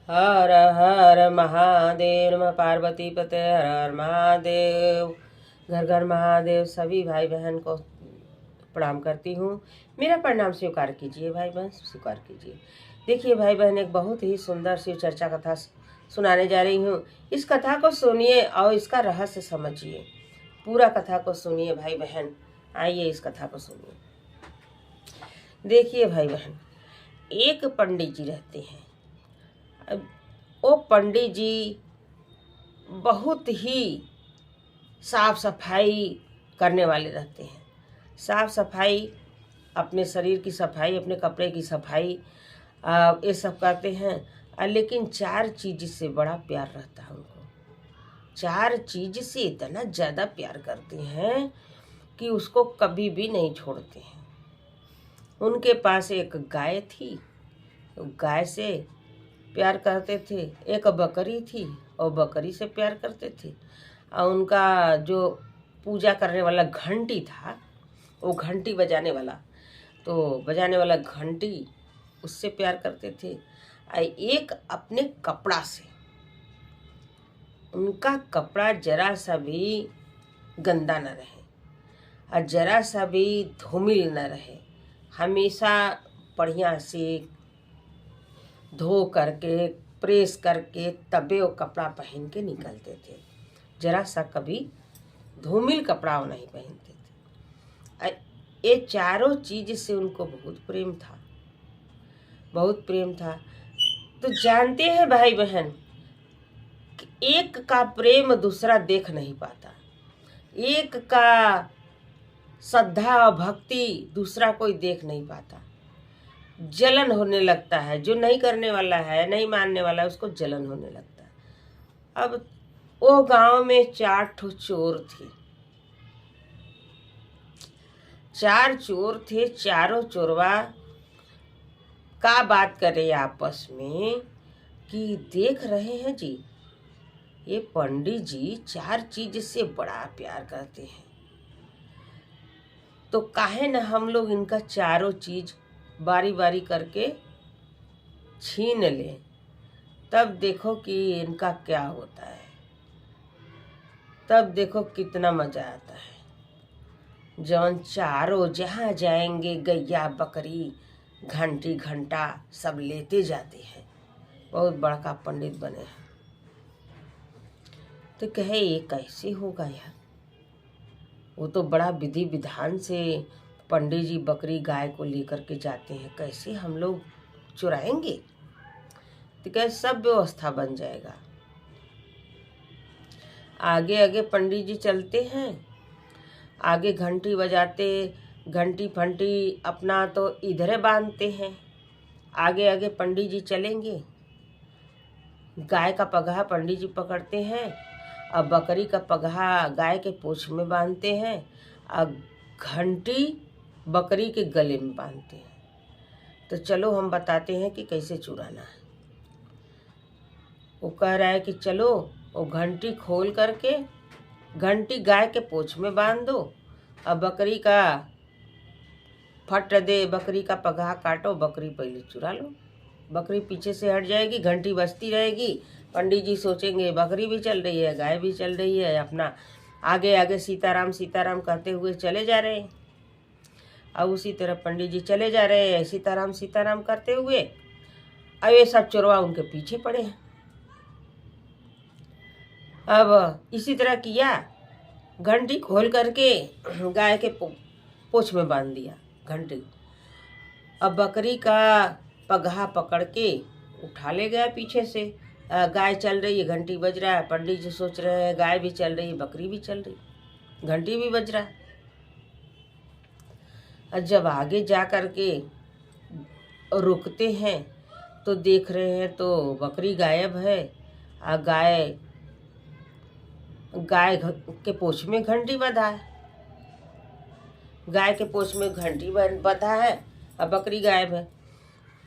हर हर महादेव। नमः पार्वती पते। हर हर महादेव। घर घर महादेव। सभी भाई बहन को प्रणाम करती हूँ। मेरा प्रणाम स्वीकार कीजिए भाई बहन, स्वीकार कीजिए। देखिए भाई बहन, एक बहुत ही सुंदर शिव चर्चा कथा सुनाने जा रही हूँ। इस कथा को सुनिए और इसका रहस्य समझिए। पूरा कथा को सुनिए भाई बहन। आइए इस कथा को सुनिए। देखिए भाई बहन, एक पंडित जी रहते हैं। अब वो पंडित जी बहुत ही साफ सफाई करने वाले रहते हैं। साफ सफाई, अपने शरीर की सफाई, अपने कपड़े की सफाई, ये सब करते हैं। लेकिन 4 चीज़ से बड़ा प्यार रहता है उनको। 4 चीज़ से इतना ज़्यादा प्यार करते हैं कि उसको कभी भी नहीं छोड़ते हैं। उनके पास एक गाय थी, तो गाय से प्यार करते थे। एक बकरी थी और बकरी से प्यार करते थे। और उनका जो पूजा करने वाला घंटी था, वो घंटी बजाने वाला, तो बजाने वाला घंटी, उससे प्यार करते थे। और एक अपने कपड़ा से, उनका कपड़ा जरा सा भी गंदा न रहे और जरा सा भी धूमिल न रहे। हमेशा बढ़िया से धो करके, प्रेस करके, तबे वो कपड़ा पहन के निकलते थे। जरा सा कभी धूमिल कपड़ा वो नहीं पहनते थे। ये चारों चीज से उनको बहुत प्रेम था, बहुत प्रेम था। तो जानते हैं भाई बहन, एक का प्रेम दूसरा देख नहीं पाता। एक का श्रद्धा और भक्ति दूसरा कोई देख नहीं पाता। जलन होने लगता है। जो नहीं करने वाला है, नहीं मानने वाला है, उसको जलन होने लगता है। अब वो गांव में 4 ठो चोर थे। 4 चोर थे। चारों चोरवा का बात करे आपस में कि देख रहे हैं जी, ये पंडित जी 4 चीज से बड़ा प्यार करते हैं, तो काहे न हम लोग इनका चारों चीज बारी बारी करके छीन लें। तब देखो कि इनका क्या होता है। तब देखो कितना मजा आता है। जौन चारों जहाँ जाएंगे, गैया बकरी घंटी घंटा सब लेते जाते हैं। बहुत बड़का पंडित बने हैं। तो कहे ये कैसे होगा यार। वो तो बड़ा विधि विधान से पंडित जी बकरी गाय को लेकर के जाते हैं, कैसे हम लोग चुराएंगे। तो कहे सब व्यवस्था बन जाएगा। आगे आगे पंडित जी चलते हैं। आगे घंटी बजाते, घंटी फंटी अपना तो इधरे बांधते हैं। आगे आगे पंडित जी चलेंगे। गाय का पगहा पंडित जी पकड़ते हैं और बकरी का पगहा गाय के पूंछ में बांधते हैं और घंटी बकरी के गले में बांधते हैं। तो चलो हम बताते हैं कि कैसे चुराना है। वो कह रहा है कि चलो वो घंटी खोल करके घंटी गाय के पूंछ में बांध दो और बकरी का फट दे, बकरी का पगहा काटो, बकरी पहले चुरा लो। बकरी पीछे से हट जाएगी, घंटी बजती रहेगी। पंडित जी सोचेंगे बकरी भी चल रही है, गाय भी चल रही है, अपना आगे आगे सीताराम सीताराम कहते हुए चले जा रहे हैं। और उसी तरह पंडित जी चले जा रहे हैं सीताराम सीताराम करते हुए। अब ये सब चोरवा उनके पीछे पड़े हैं। अब इसी तरह किया, घंटी खोल करके गाय के पूंछ में बांध दिया घंटी। अब बकरी का पगहा पकड़ के उठा ले गया पीछे से। गाय चल रही है, घंटी बज रहा है। पंडित जी सोच रहे हैं गाय भी चल रही है, बकरी भी चल रही, घंटी भी बज रहा है। और जब आगे जा कर के रुकते हैं तो देख रहे हैं तो बकरी गायब है और गाय के पूंछ में घंटी बंधा है। गाय के पूंछ में घंटी बंधा है और बकरी गायब है।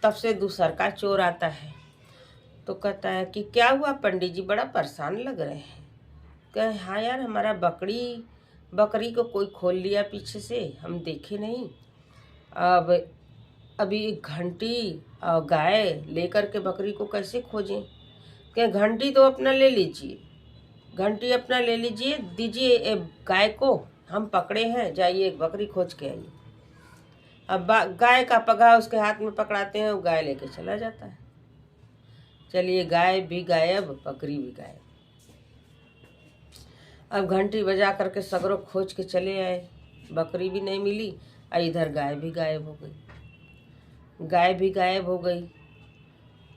तब से दूसर का चोर आता है तो कहता है कि क्या हुआ पंडित जी, बड़ा परेशान लग रहे हैं। कहे हाँ यार, हमारा बकरी को कोई खोल लिया पीछे से, हम देखे नहीं। अब अभी एक घंटी और गाय लेकर के बकरी को कैसे खोजें? क्या घंटी तो अपना ले लीजिए, घंटी अपना ले लीजिए, दीजिए गाय को, हम पकड़े हैं, जाइए एक बकरी खोज के आइए। अब गाय का पगा उसके हाथ में पकड़ाते हैं, वो गाय लेके चला जाता है। चलिए गाय भी गायब, बकरी भी गायब। अब घंटी बजा करके सगरों खोज के चले आए, बकरी भी नहीं मिली और इधर गाय भी गायब हो गई। गाय भी गायब हो गई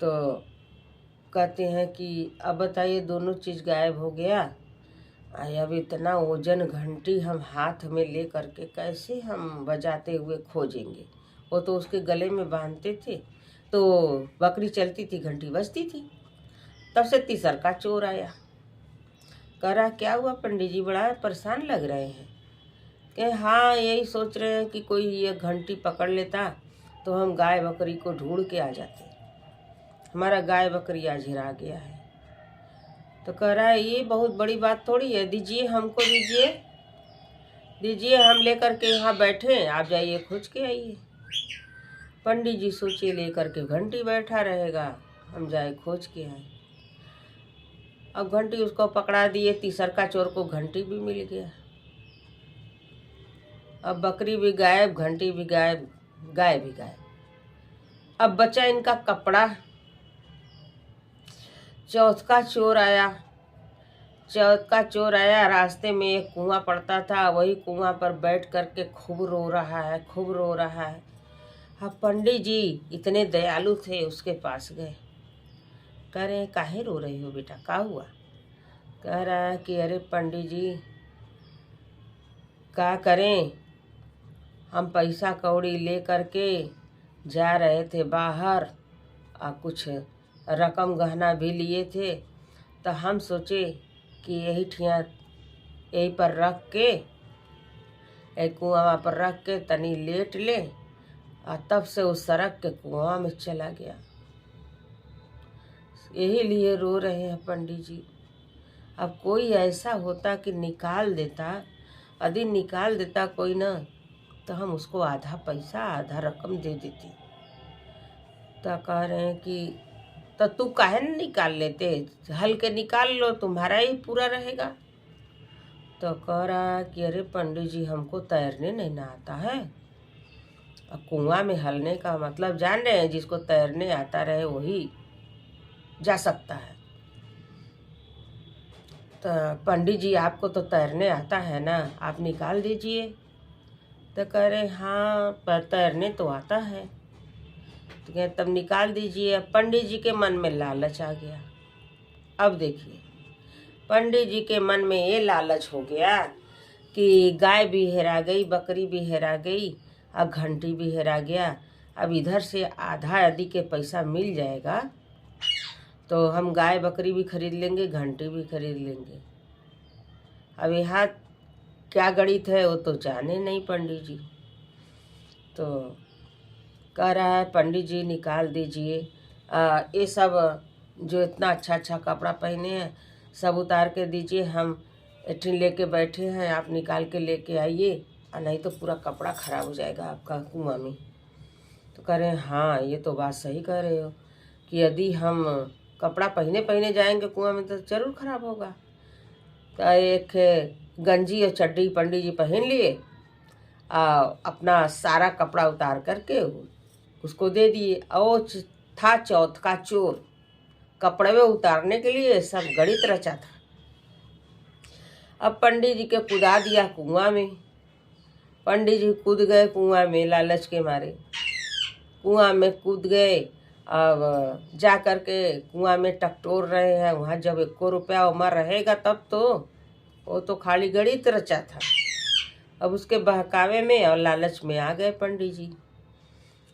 तो कहते हैं कि अब बताइए, दोनों चीज़ गायब हो गया, अब इतना वजन घंटी हम हाथ में ले करके कैसे हम बजाते हुए खोजेंगे? वो तो उसके गले में बांधते थे तो बकरी चलती थी, घंटी बजती थी। तब से तीसर का चोर आया, कह रहा क्या हुआ पंडित जी, बड़ा परेशान लग रहे हैं? कि हाँ, यही सोच रहे हैं कि कोई ये घंटी पकड़ लेता तो हम गाय बकरी को ढूंढ के आ जाते। हमारा गाय बकरी आज हिरा गया है। तो कह रहा है ये बहुत बड़ी बात थोड़ी है, दीजिए हमको, दीजिए हम लेकर के यहाँ बैठे, आप जाइए खोज के आइए। पंडित जी सोचे लेकर के घंटी बैठा रहेगा, हम जाए खोज के आए। अब घंटी उसको पकड़ा दिए, तीसर का चोर को घंटी भी मिल गया। अब बकरी भी गायब, घंटी भी गायब, गाय भी गायब। अब बचा इनका कपड़ा। चौथा चोर आया, रास्ते में एक कुआं पड़ता था, वही कुआं पर बैठ करके खूब रो रहा है, खूब रो रहा है। अब पंडित जी इतने दयालु थे, उसके पास गए। कह रहे हैं काहे रो रहे हो बेटा, क्या हुआ? कह रहा है कि अरे पंडित जी क्या करें, हम पैसा कौड़ी ले करके जा रहे थे बाहर और कुछ रकम गहना भी लिए थे, तो हम सोचे कि यही पर रख के, एक कुआं पर रख के तनी लेट ले, और तब से उस सड़क के कुआं में चला गया। यही लिए रो रहे हैं पंडित जी। अब कोई ऐसा होता कि निकाल देता, यदि निकाल देता कोई ना, तो हम उसको आधा पैसा आधा रकम दे देती। तो कह रहे हैं कि तो तू काहे न निकाल लेते, हल के निकाल लो, तुम्हारा ही पूरा रहेगा। तो कह रहा कि अरे पंडित जी हमको तैरने नहीं ना आता है। अब कुआं में हलने का मतलब जान रहे हैं, जिसको तैरने आता रहे वही जा सकता है। तो पंडित जी आपको तो तैरने आता है ना, आप निकाल दीजिए। तो कह रहे हाँ पर तैरने तो आता है। तो कहे तब निकाल दीजिए। अब पंडित जी के मन में लालच आ गया। अब देखिए, पंडित जी के मन में ये लालच हो गया कि गाय भी हेरा गई, बकरी भी हेरा गई, अब घंटी भी हेरा गया। अब इधर से आधा यदि के पैसा मिल जाएगा तो हम गाय बकरी भी खरीद लेंगे, घंटी भी खरीद लेंगे। अब यहाँ क्या गणित है वो तो जाने नहीं पंडित जी। तो कह रहा है पंडित जी निकाल दीजिए, ये सब जो इतना अच्छा अच्छा कपड़ा पहने हैं सब उतार के दीजिए, हम एठिन लेके बैठे हैं, आप निकाल के लेके आइए, और नहीं तो पूरा कपड़ा खराब हो जाएगा आपका कुआं में। तो कह रहे हैं हाँ ये तो बात सही कह रहे हो कि यदि हम कपड़ा पहने जाएंगे कुआं में तो ज़रूर खराब होगा। तो एक गंजी और चड्डी पंडित जी पहन लिए, अपना सारा कपड़ा उतार करके उसको दे दिए। और था चौथ का चोर, कपड़े में उतारने के लिए सब गणित रचा था। अब पंडित जी के कूदा दिया कुआं में। पंडित जी कूद गए कुआं में, लालच के मारे कुआं में कूद गए। अब जा कर के कुआं में टकटोर रहे हैं, वहाँ जब 1 रुपया उमर रहेगा तब तो वो तो खाली गणित रचा था। अब उसके बहकावे में और लालच में आ गए पंडित जी।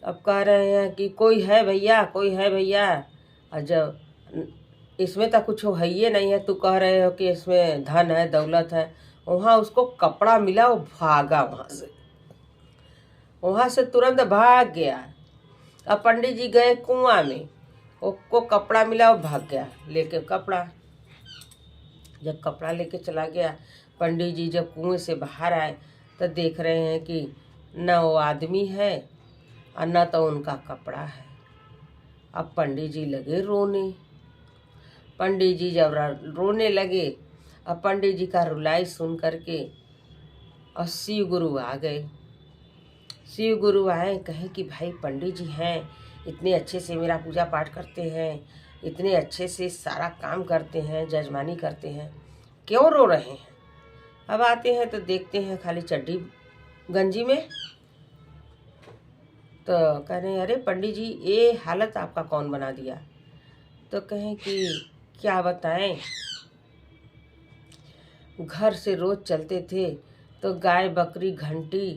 अब कह रहे हैं कि कोई है भैया, कोई है भैया। और जब इसमें तो कुछ है ही नहीं है, तू कह रहे हो कि इसमें धन है दौलत है। वहाँ उसको कपड़ा मिला, वो भागा वहाँ से तुरंत भाग गया। अब पंडित जी गए कुआं में, उसको कपड़ा मिला, वो भाग गया लेके कपड़ा। जब कपड़ा लेके चला गया, पंडित जी जब कुएं से बाहर आए तो देख रहे हैं कि न वो आदमी है और न तो उनका कपड़ा है। अब पंडित जी लगे रोने। पंडित जी जब रोने लगे, अब पंडित जी का रुलाई सुन करके और शिव गुरु आ गए। शिव गुरु आए, कहे कि भाई पंडित जी हैं, इतने अच्छे से मेरा पूजा पाठ करते हैं, इतने अच्छे से सारा काम करते हैं, जजमानी करते हैं, क्यों रो रहे हैं? अब आते हैं तो देखते हैं खाली चड्डी गंजी में। तो कह रहे हैं अरे पंडित जी ये हालत आपका कौन बना दिया? तो कहें कि क्या बताएं, घर से रोज चलते थे तो गाय बकरी घंटी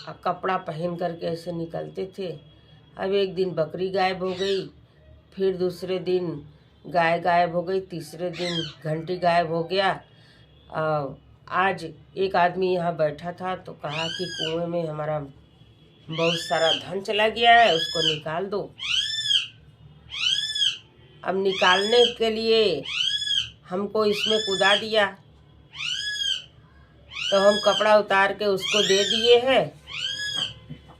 और कपड़ा पहन करके ऐसे निकलते थे। अब एक दिन बकरी गायब हो गई, फिर दूसरे दिन गाय गायब हो गई, तीसरे दिन घंटी गायब हो गया। आज एक आदमी यहाँ बैठा था तो कहा कि कुएं में हमारा बहुत सारा धन चला गया है, उसको निकाल दो। अब निकालने के लिए हमको इसमें कूदा दिया, तो हम कपड़ा उतार के उसको दे दिए हैं।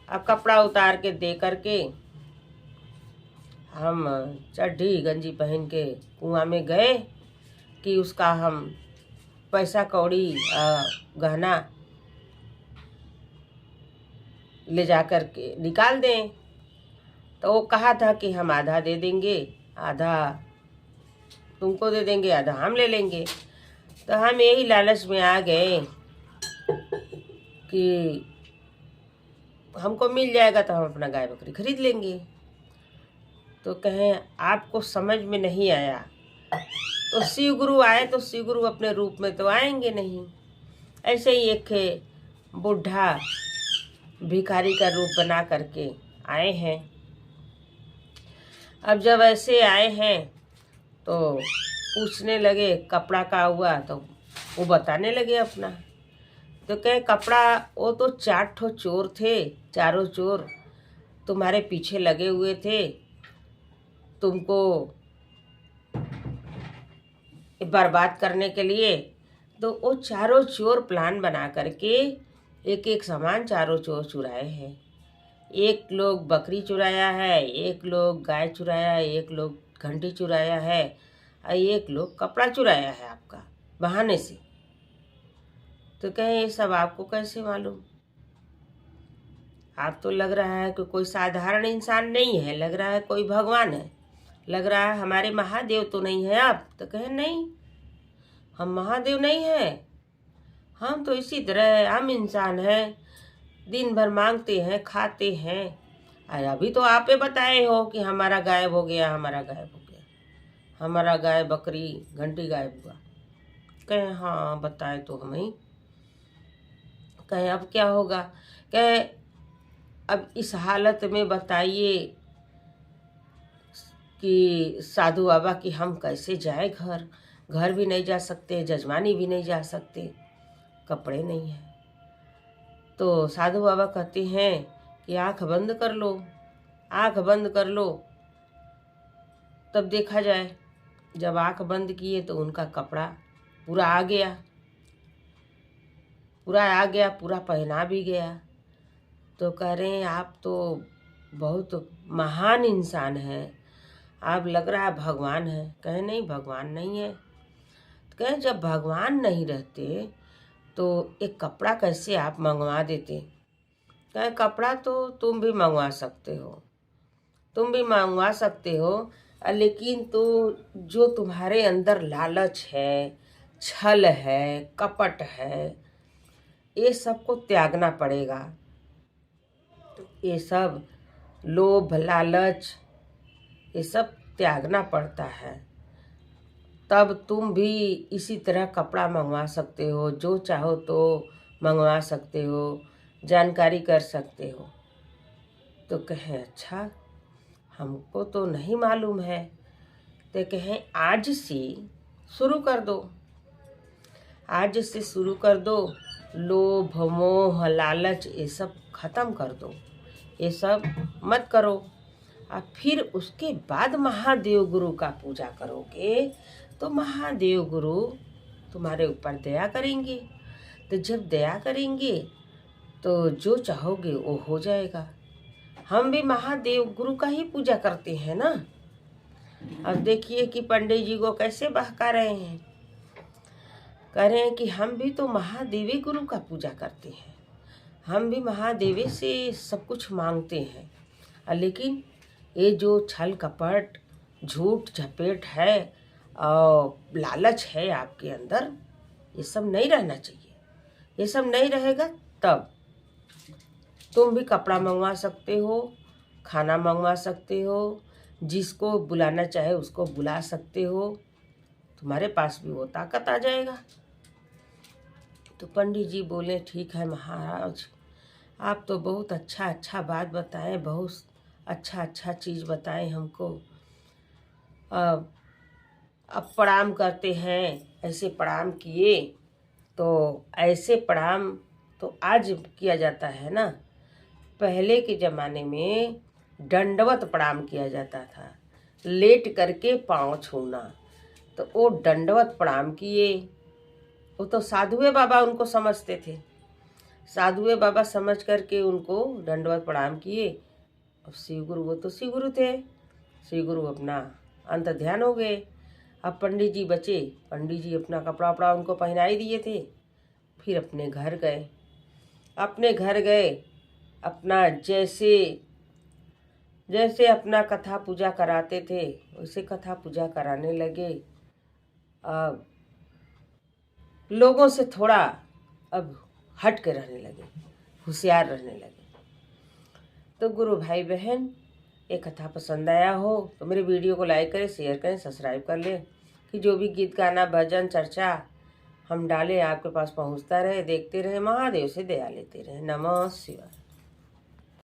अब कपड़ा उतार के दे करके हम चड्ढी गंजी पहन के कुआं में गए कि उसका हम पैसा कौड़ी गहना ले जा कर के निकाल दें। तो वो कहा था कि हम आधा दे देंगे, आधा तुमको दे देंगे, आधा हम ले लेंगे। तो हम यही लालच में आ गए कि हमको मिल जाएगा तो हम अपना गाय बकरी खरीद लेंगे। तो कहें आपको समझ में नहीं आया। तो शिव गुरु आए तो शिव गुरु अपने रूप में तो आएंगे नहीं। ऐसे ही एक बुढ़ा भिखारी का रूप बना करके आए हैं। अब जब ऐसे आए हैं तो पूछने लगे कपड़ा का हुआ, तो वो बताने लगे अपना। तो कहे कपड़ा, वो तो 4 ठो चोर थे, चारों चोर तुम्हारे पीछे लगे हुए थे, तुमको बर्बाद करने के लिए। तो वो चारों चोर प्लान बना करके एक एक सामान चारों चोर चुराए हैं। एक लोग बकरी चुराया है, एक लोग गाय चुराया है, एक लोग घंटी चुराया है और एक लोग कपड़ा चुराया है आपका बहाने से। तो कहें ये सब आपको कैसे मालूम? आप तो लग रहा है कि कोई साधारण इंसान नहीं है, लग रहा है कोई भगवान है, लग रहा है हमारे महादेव तो नहीं है आप। तो कहें नहीं, हम महादेव नहीं हैं, हम तो इसी तरह आम इंसान हैं, दिन भर मांगते हैं, खाते हैं। अरे अभी तो आपे बताए हो कि हमारा गायब हो गया, हमारा गायब हो गया, हमारा गाय बकरी घंटी गायब हुआ। कहें हाँ बताए तो हमें। कहें अब क्या होगा? कहें अब इस हालत में बताइए कि साधु बाबा कि हम कैसे जाए घर, घर भी नहीं जा सकते, जजमानी भी नहीं जा सकते, कपड़े नहीं हैं। तो साधु बाबा कहते हैं कि आँख बंद कर लो, आँख बंद कर लो, तब देखा जाए। जब आँख बंद किए तो उनका कपड़ा पूरा आ गया, पूरा आ गया, पूरा पहना भी गया। तो कह रहे हैं आप तो बहुत महान इंसान हैं, आप लग रहा है भगवान है। कहे नहीं, भगवान नहीं है। तो कहे जब भगवान नहीं रहते तो एक कपड़ा कैसे आप मंगवा देते? कहे कपड़ा तो तुम भी मंगवा सकते हो, तुम भी मंगवा सकते हो, लेकिन तो जो तुम्हारे अंदर लालच है, छल है, कपट है, ये सबको त्यागना पड़ेगा। ये सब लोभ लालच ये सब त्यागना पड़ता है, तब तुम भी इसी तरह कपड़ा मंगवा सकते हो, जो चाहो तो मंगवा सकते हो, जानकारी कर सकते हो। तो कहें अच्छा हमको तो नहीं मालूम है। तो कहें आज से शुरू कर दो, आज से शुरू कर दो, लोभ मोह लालच ये सब खत्म कर दो, ये सब मत करो। और फिर उसके बाद महादेव गुरु का पूजा करोगे तो महादेव गुरु तुम्हारे ऊपर दया करेंगे। तो जब दया करेंगे तो जो चाहोगे वो हो जाएगा। हम भी महादेव गुरु का ही पूजा करते हैं ना। अब देखिए कि पंडित जी को कैसे बहका रहे हैं, कह रहे हैं कि हम भी तो महादेवी गुरु का पूजा करते हैं, हम भी महादेवी से सब कुछ मांगते हैं, लेकिन ये जो छल कपट झूठ झपेट है और लालच है आपके अंदर, ये सब नहीं रहना चाहिए। ये सब नहीं रहेगा तब तुम भी कपड़ा मंगवा सकते हो, खाना मंगवा सकते हो, जिसको बुलाना चाहे उसको बुला सकते हो, तुम्हारे पास भी वो ताकत आ जाएगा। तो पंडित जी बोले ठीक है महाराज, आप तो बहुत अच्छा बात बताए, बहुत अच्छा चीज़ बताए हमको। अब प्रणाम करते हैं, ऐसे प्रणाम किए तो ऐसे प्रणाम तो आज किया जाता है ना, पहले के ज़माने में दंडवत प्रणाम किया जाता था, लेट करके पाँव छूना। तो वो दंडवत प्रणाम किए, वो तो साधुए बाबा उनको समझते थे, साधुए बाबा समझ करके उनको दंडवत प्रणाम किए। अब शिव गुरु, वो तो शिव गुरु थे, शिव गुरु अपना अंत ध्यान हो गए। अब पंडित जी बचे, पंडित जी अपना कपड़ा वपड़ा उनको पहनाई दिए थे, फिर अपने घर गए। अपने घर गए, अपना जैसे अपना कथा पूजा कराते थे वैसे कथा पूजा कराने लगे। अब लोगों से थोड़ा अब हट के रहने लगे, होशियार रहने लगे। तो गुरु भाई बहन, ये कथा पसंद आया हो तो मेरे वीडियो को लाइक करें, शेयर करें, सब्सक्राइब कर लें, कि जो भी गीत गाना भजन चर्चा हम डालें आपके पास पहुंचता रहे, देखते रहे, महादेव से दया लेते रहे। नमः शिवाय।